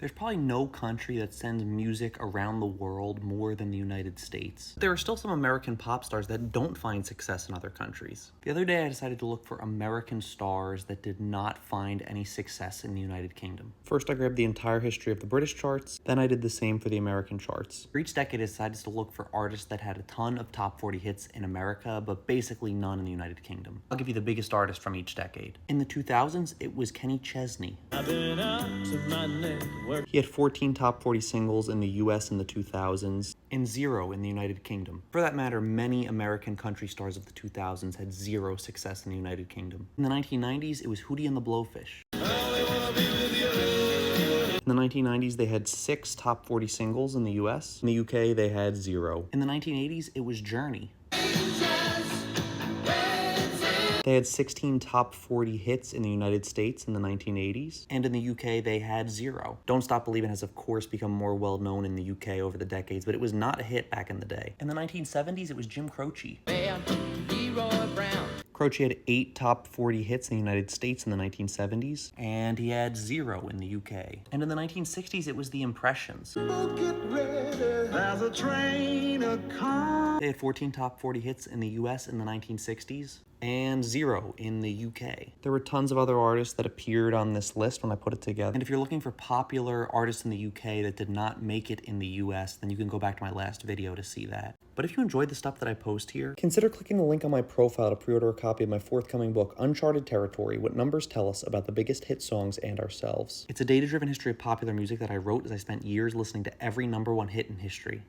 There's probably no country that sends music around the world more than the United States. There are still some American pop stars that don't find success in other countries. The other day I decided to look for American stars that did not find any success in the United Kingdom. First I grabbed the entire history of the British charts, then I did the same for the American charts. For each decade I decided to look for artists that had a ton of top 40 hits in America, but basically none in the United Kingdom. I'll give you the biggest artist from each decade. In the 2000s, it was Kenny Chesney. He had 14 top 40 singles in the US in the 2000s, and 0 in the United Kingdom. For that matter, many American country stars of the 2000s had 0 success in the United Kingdom. In the 1990s, it was Hootie and the Blowfish. In the 1990s, they had 6 top 40 singles in the US. In the UK, they had 0. In the 1980s, it was Journey. They had 16 top 40 hits in the United States in the 1980s, and in the UK they had 0. Don't Stop Believin' has of course become more well known in the UK over the decades, but it was not a hit back in the day. In the 1970s it was Jim Croce. Croce had 8 top 40 hits in the United States in the 1970s, and he had 0 in the UK. And in the 1960s it was the Impressions. There's a train a-coming. They had 14 top 40 hits in the US in the 1960s, and 0 in the UK. There were tons of other artists that appeared on this list when I put it together. And if you're looking for popular artists in the UK that did not make it in the US, then you can go back to my last video to see that. But if you enjoyed the stuff that I post here, consider clicking the link on my profile to pre-order a copy of my forthcoming book, Uncharted Territory: What Numbers Tell Us About the Biggest Hit Songs and Ourselves. It's a data-driven history of popular music that I wrote as I spent years listening to every #1 hit in history.